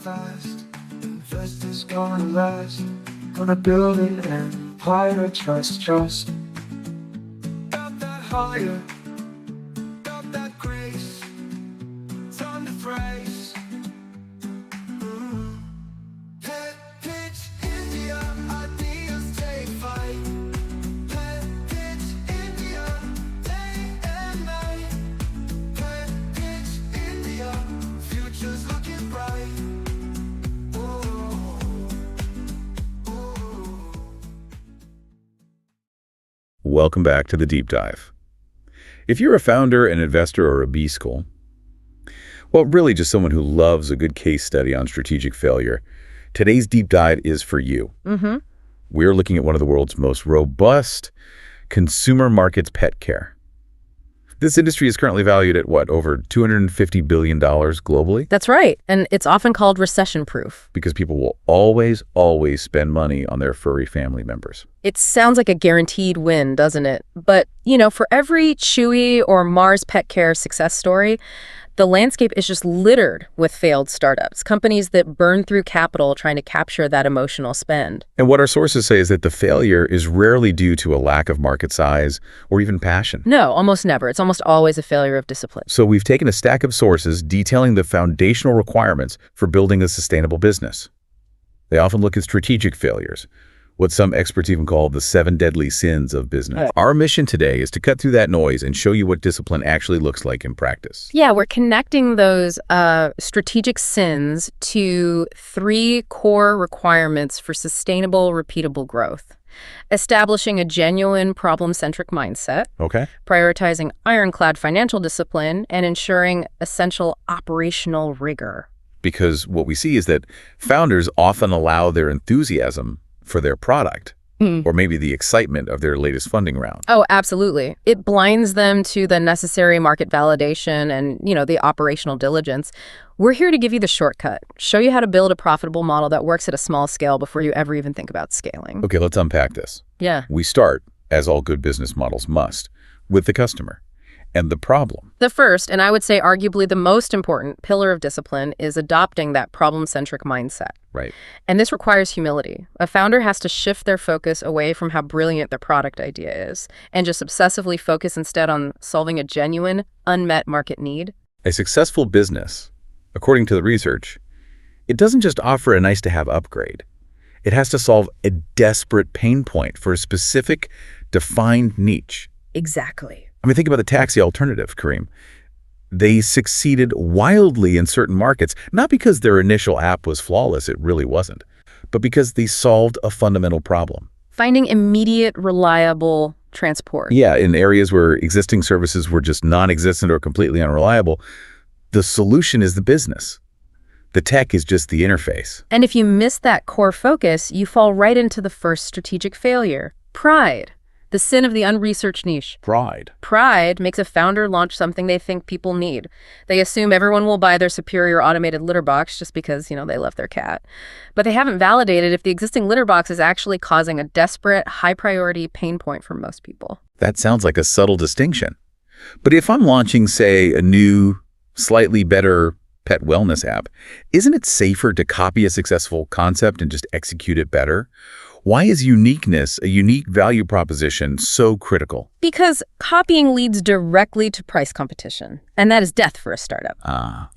fast. Investors gonna last. Gonna build an empire, trust. Got that higher, got that grace. Time to phrase. Pet pitch India, ideas take flight. Pet pitch India, day and night. Pet pitch India, future's looking bright. Welcome back to the Deep Dive. If you're a founder, an investor, or a B school, well, really just someone who loves a good case study on strategic failure, today's Deep Dive is for you. We're looking at one of the world's most robust consumer markets, pet care. This industry is currently valued at, what, over $250 billion globally? That's right. And it's often called recession-proof. Because people will always spend money on their furry family members. It sounds like a guaranteed win, doesn't it? But, for every Chewy or Mars Petcare success story, the landscape is just littered with failed startups, companies that burn through capital trying to capture that emotional spend. And what our sources say is that the failure is rarely due to a lack of market size or even passion. No, almost never. It's almost always a failure of discipline. So we've taken a stack of sources detailing the foundational requirements for building a sustainable business. They often look at strategic failures, what some experts even call the 7 deadly sins of business. Our mission today is to cut through that noise and show you what discipline actually looks like in practice. Yeah, we're connecting those strategic sins to 3 core requirements for sustainable, repeatable growth. Establishing a genuine problem-centric mindset, prioritizing ironclad financial discipline, and ensuring essential operational rigor. Because what we see is that founders often allow their enthusiasm for their product, or maybe the excitement of their latest funding round. Oh, absolutely. It blinds them to the necessary market validation and, the operational diligence. We're here to give you the shortcut, show you how to build a profitable model that works at a small scale before you ever even think about scaling. Okay, let's unpack this. Yeah. We start, as all good business models must, with the customer and the problem. The first, and I would say arguably the most important pillar of discipline, is adopting that problem-centric mindset. Right. And this requires humility. A founder has to shift their focus away from how brilliant their product idea is and just obsessively focus instead on solving a genuine, unmet market need. A successful business, according to the research, it doesn't just offer a nice-to-have upgrade. It has to solve a desperate pain point for a specific, defined niche. Exactly. I mean, think about the taxi alternative, Kareem. They succeeded wildly in certain markets, not because their initial app was flawless, it really wasn't, but because they solved a fundamental problem. Finding immediate, reliable transport. Yeah, in areas where existing services were just non-existent or completely unreliable, the solution is the business. The tech is just the interface. And if you miss that core focus, you fall right into the first strategic failure: pride. The sin of the unresearched niche. Pride makes a founder launch something they think people need. They assume everyone will buy their superior automated litter box just because, they love their cat. But they haven't validated if the existing litter box is actually causing a desperate, high-priority pain point for most people. That sounds like a subtle distinction. But if I'm launching, say, a new, slightly better pet wellness app, isn't it safer to copy a successful concept and just execute it better? Why is uniqueness, a unique value proposition, so critical? Because copying leads directly to price competition, and that is death for a startup.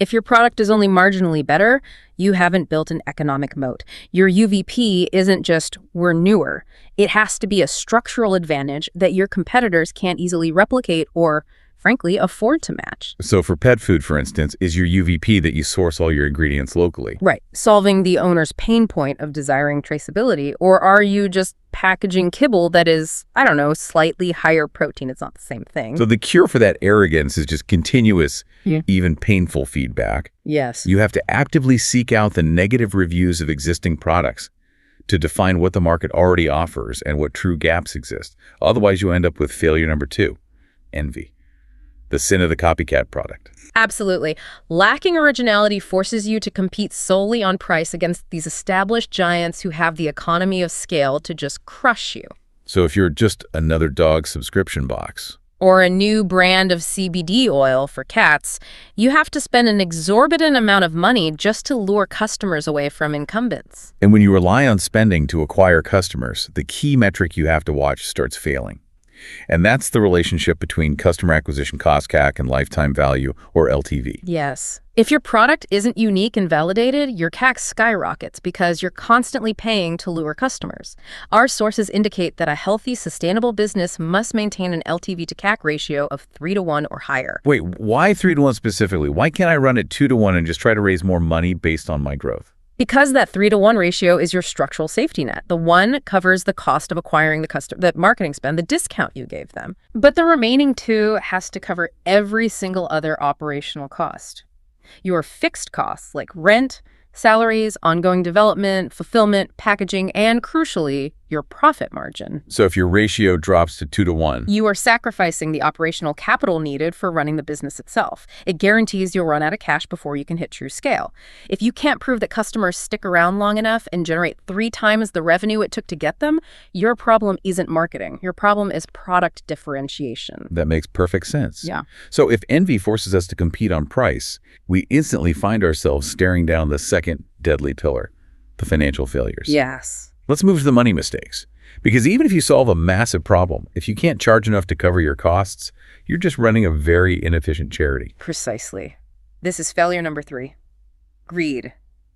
If your product is only marginally better, you haven't built an economic moat. Your UVP isn't just, we're newer. It has to be a structural advantage that your competitors can't easily replicate or, frankly, afford to match. So for pet food, for instance, is your UVP that you source all your ingredients locally? Right. Solving the owner's pain point of desiring traceability. Or are you just packaging kibble that is, slightly higher protein? It's not the same thing. So the cure for that arrogance is just continuous, even painful feedback. Yes. You have to actively seek out the negative reviews of existing products to define what the market already offers and what true gaps exist. Otherwise, you end up with failure number 2, envy. The sin of the copycat product. Absolutely. Lacking originality forces you to compete solely on price against these established giants who have the economy of scale to just crush you. So if you're just another dog subscription box, or a new brand of CBD oil for cats, you have to spend an exorbitant amount of money just to lure customers away from incumbents. And when you rely on spending to acquire customers, the key metric you have to watch starts failing. And that's the relationship between customer acquisition cost CAC and lifetime value, or LTV. Yes. If your product isn't unique and validated, your CAC skyrockets because you're constantly paying to lure customers. Our sources indicate that a healthy, sustainable business must maintain an LTV to CAC ratio of 3-to-1 or higher. Wait, why 3-to-1 specifically? Why can't I run it 2-to-1 and just try to raise more money based on my growth? Because that 3-to-1 ratio is your structural safety net. The one covers the cost of acquiring the customer, the marketing spend, the discount you gave them. But the remaining 2 has to cover every single other operational cost. Your fixed costs like rent, salaries, ongoing development, fulfillment, packaging, and crucially, your profit margin. So if your ratio drops to 2-to-1, You are sacrificing the operational capital needed for running the business itself. It guarantees you'll run out of cash before you can hit true scale. If you can't prove that customers stick around long enough and generate 3 times the revenue it took to get them, your problem isn't marketing. Your problem is product differentiation. that makes perfect sense. Yeah. So if envy forces us to compete on price, we instantly find ourselves staring down the second deadly pillar, the financial failures. Yes. Let's move to the money mistakes. Because even if you solve a massive problem, if you can't charge enough to cover your costs, you're just running a very inefficient charity. Precisely. This is failure number 3. Greed,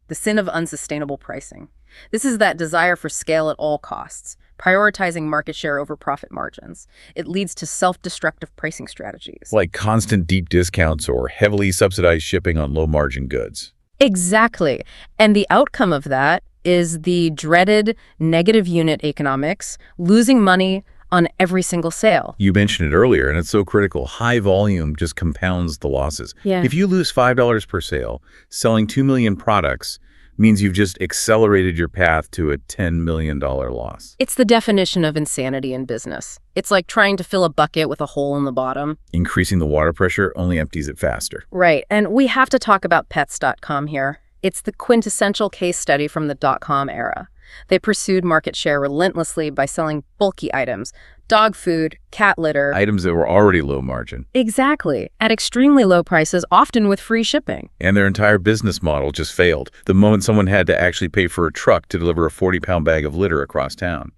the sin of unsustainable pricing. This is that desire for scale at all costs, prioritizing market share over profit margins. It leads to self-destructive pricing strategies. Like constant deep discounts or heavily subsidized shipping on low-margin goods. Exactly. And the outcome of that is the dreaded negative unit economics, losing money on every single sale. You mentioned it earlier, and it's so critical. High volume just compounds the losses. Yeah. If you lose $5 per sale, selling 2 million products means you've just accelerated your path to a $10 million loss. It's the definition of insanity in business. It's like trying to fill a bucket with a hole in the bottom. Increasing the water pressure only empties it faster. Right. And we have to talk about pets.com here. It's the quintessential case study from the .com era. They pursued market share relentlessly by selling bulky items, dog food, cat litter. Items that were already low margin. Exactly. At extremely low prices, often with free shipping. And their entire business model just failed the moment someone had to actually pay for a truck to deliver a 40-pound bag of litter across town.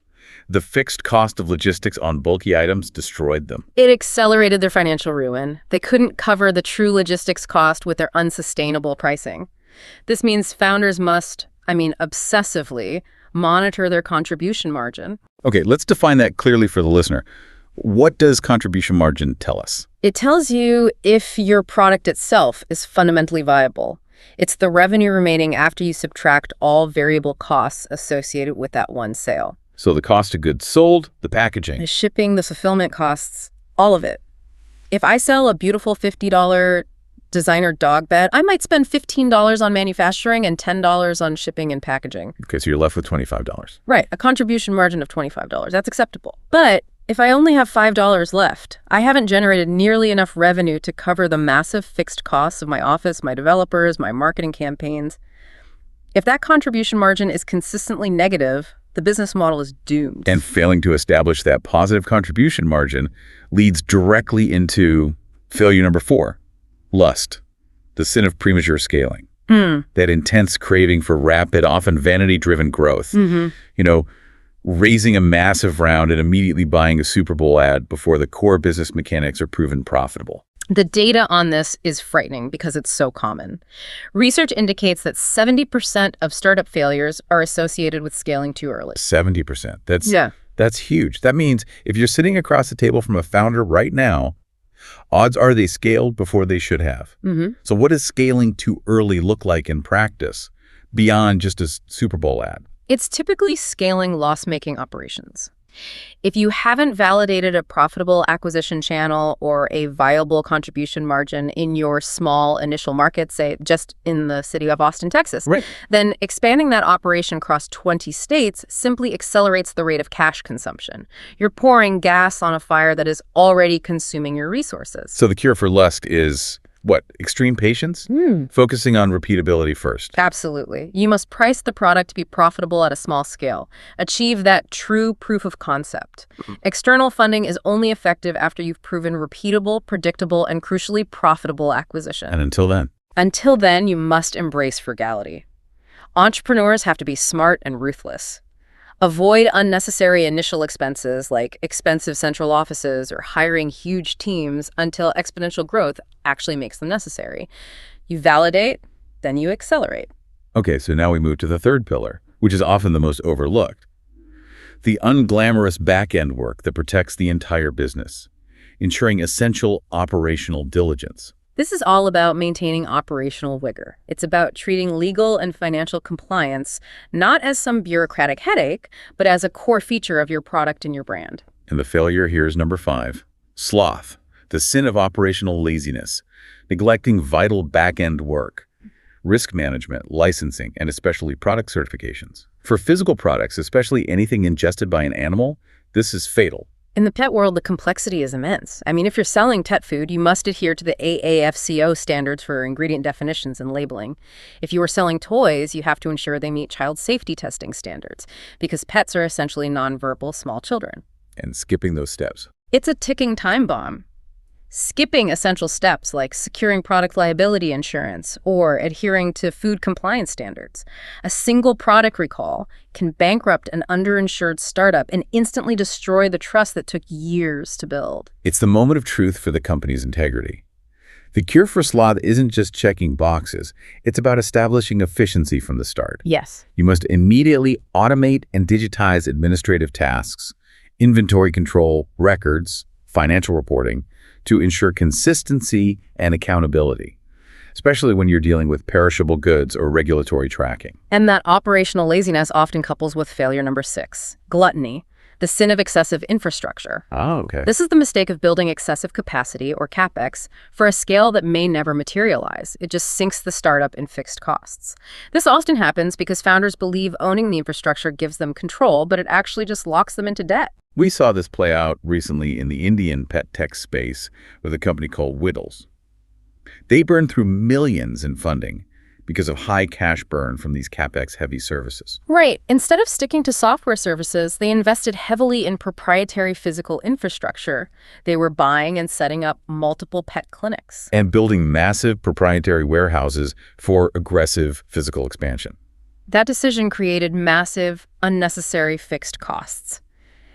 The fixed cost of logistics on bulky items destroyed them. It accelerated their financial ruin. They couldn't cover the true logistics cost with their unsustainable pricing. This means founders must, obsessively, monitor their contribution margin. Okay, let's define that clearly for the listener. What does contribution margin tell us? It tells you if your product itself is fundamentally viable. It's the revenue remaining after you subtract all variable costs associated with that one sale. So the cost of goods sold, the packaging. The shipping, the fulfillment costs, all of it. If I sell a beautiful $50 designer dog bed, I might spend $15 on manufacturing and $10 on shipping and packaging. Okay, so you're left with $25. Right, a contribution margin of $25. That's acceptable. But if I only have $5 left, I haven't generated nearly enough revenue to cover the massive fixed costs of my office, my developers, my marketing campaigns. If that contribution margin is consistently negative, the business model is doomed. And failing to establish that positive contribution margin leads directly into failure number 4. Lust, the sin of premature scaling, that intense craving for rapid, often vanity-driven growth. Raising a massive round and immediately buying a Super Bowl ad before the core business mechanics are proven profitable. The data on this is frightening because it's so common. Research indicates that 70% of startup failures are associated with scaling too early. 70%. Yeah. That's huge. That means if you're sitting across the table from a founder right now, odds are they scaled before they should have. So what does scaling too early look like in practice beyond just a Super Bowl ad? It's typically scaling loss-making operations. If you haven't validated a profitable acquisition channel or a viable contribution margin in your small initial market, say just in the city of Austin, Texas, then expanding that operation across 20 states simply accelerates the rate of cash consumption. You're pouring gas on a fire that is already consuming your resources. So the cure for lust is What, extreme patience? Focusing on repeatability first. Absolutely. You must price the product to be profitable at a small scale. Achieve that true proof of concept. External funding is only effective after you've proven repeatable, predictable, and crucially profitable acquisition. And until then? Until then, you must embrace frugality. Entrepreneurs have to be smart and ruthless. Avoid unnecessary initial expenses like expensive central offices or hiring huge teams until exponential growth actually makes them necessary. You validate, then you accelerate. Okay, so now we move to the third pillar, which is often the most overlooked. The unglamorous back-end work that protects the entire business, ensuring essential operational diligence. This is all about maintaining operational rigor. It's about treating legal and financial compliance not as some bureaucratic headache, but as a core feature of your product and your brand. And the failure here is number 5. Sloth, the sin of operational laziness, neglecting vital back-end work, risk management, licensing, and especially product certifications. For physical products, especially anything ingested by an animal, this is fatal. In the pet world, the complexity is immense. I mean, if you're selling pet food, you must adhere to the AAFCO standards for ingredient definitions and labeling. If you are selling toys, you have to ensure they meet child safety testing standards, because pets are essentially nonverbal small children. And skipping those steps. It's a ticking time bomb. Skipping essential steps like securing product liability insurance or adhering to food compliance standards. A single product recall can bankrupt an underinsured startup and instantly destroy the trust that took years to build. It's the moment of truth for the company's integrity. The cure for sloth isn't just checking boxes. It's about establishing efficiency from the start. Yes. You must immediately automate and digitize administrative tasks, inventory control, records, financial reporting, to ensure consistency and accountability, especially when you're dealing with perishable goods or regulatory tracking. And that operational laziness often couples with failure number 6, gluttony, the sin of excessive infrastructure. Oh, okay. This is the mistake of building excessive capacity, or CapEx, for a scale that may never materialize. It just sinks the startup in fixed costs. This often happens because founders believe owning the infrastructure gives them control, but it actually just locks them into debt. We saw this play out recently in the Indian pet tech space with a company called Whittles. They burned through millions in funding because of high cash burn from these CapEx-heavy services. Right. Instead of sticking to software services, they invested heavily in proprietary physical infrastructure. They were buying and setting up multiple pet clinics. And building massive proprietary warehouses for aggressive physical expansion. That decision created massive, unnecessary fixed costs.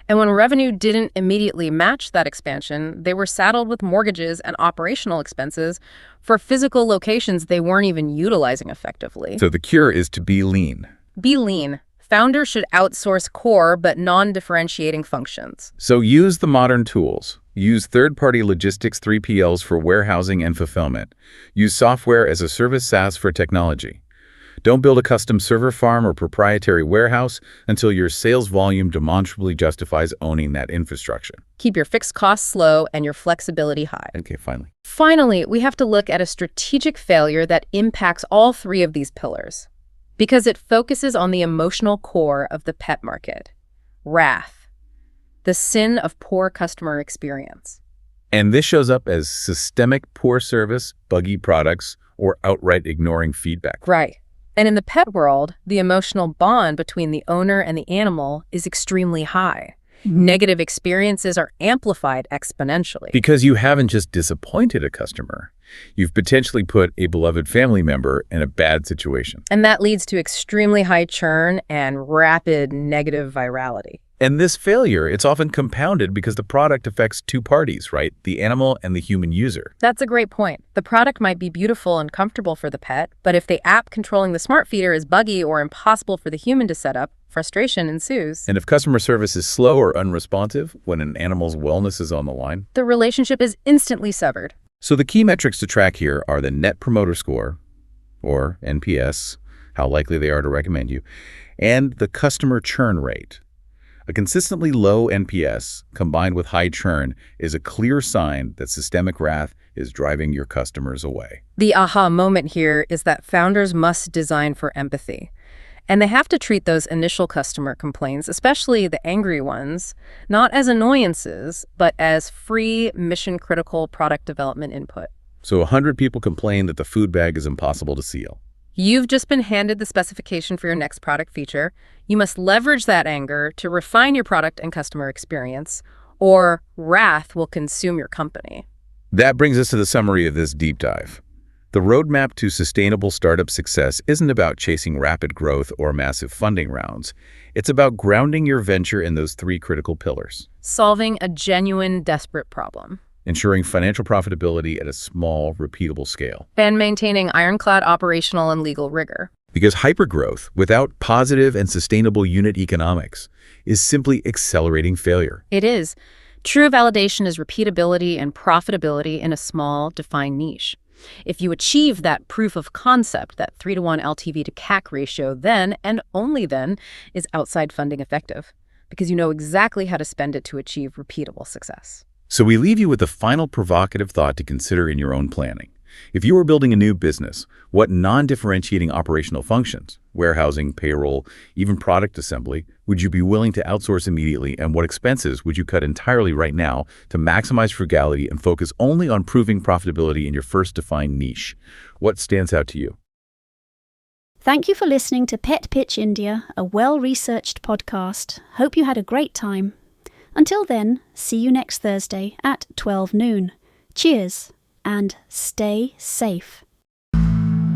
And when revenue didn't immediately match that expansion, they were saddled with mortgages and operational expenses for physical locations they weren't even utilizing effectively. So the cure is to be lean. Be lean. Founders should outsource core but non-differentiating functions. So use the modern tools. Use third-party logistics 3PLs for warehousing and fulfillment. Use software as a service SaaS for technology. Don't build a custom server farm or proprietary warehouse until your sales volume demonstrably justifies owning that infrastructure. Keep your fixed costs low and your flexibility high. Okay, finally. Finally, we have to look at a strategic failure that impacts all 3 of these pillars, because it focuses on the emotional core of the pet market: wrath, the sin of poor customer experience. And this shows up as systemic poor service, buggy products, or outright ignoring feedback. Right. And in the pet world, the emotional bond between the owner and the animal is extremely high. Negative experiences are amplified exponentially. Because you haven't just disappointed a customer. You've potentially put a beloved family member in a bad situation. And that leads to extremely high churn and rapid negative virality. And this failure, it's often compounded because the product affects 2 parties, right? The animal and the human user. That's a great point. The product might be beautiful and comfortable for the pet, but if the app controlling the smart feeder is buggy or impossible for the human to set up, frustration ensues. And if customer service is slow or unresponsive when an animal's wellness is on the line, the relationship is instantly severed. So the key metrics to track here are the Net Promoter Score, or NPS, how likely they are to recommend you, and the customer churn rate. A consistently low NPS combined with high churn is a clear sign that systemic wrath is driving your customers away. The aha moment here is that founders must design for empathy. And they have to treat those initial customer complaints, especially the angry ones, not as annoyances, but as free, mission-critical product development input. So 100 people complain that the food bag is impossible to seal. You've just been handed the specification for your next product feature. You must leverage that anger to refine your product and customer experience, or wrath will consume your company. That brings us to the summary of this deep dive. The roadmap to sustainable startup success isn't about chasing rapid growth or massive funding rounds. It's about grounding your venture in those three critical pillars. Solving a genuine, desperate problem. Ensuring financial profitability at a small, repeatable scale. And maintaining ironclad operational and legal rigor. Because hypergrowth, without positive and sustainable unit economics, is simply accelerating failure. It is. True validation is repeatability and profitability in a small, defined niche. If you achieve that proof of concept, that 3-to-1 LTV to CAC ratio, then, and only then, is outside funding effective, because you know exactly how to spend it to achieve repeatable success. So we leave you with a final provocative thought to consider in your own planning. If you were building a new business, what non-differentiating operational functions, warehousing, payroll, even product assembly, would you be willing to outsource immediately, and what expenses would you cut entirely right now to maximize frugality and focus only on proving profitability in your first defined niche? What stands out to you? Thank you for listening to Pet Pitch India, a well-researched podcast. Hope you had a great time. Until then, see you next Thursday at 12 noon. Cheers, and stay safe.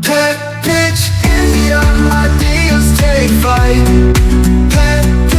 Pet pitch, India, ideas take flight. Pet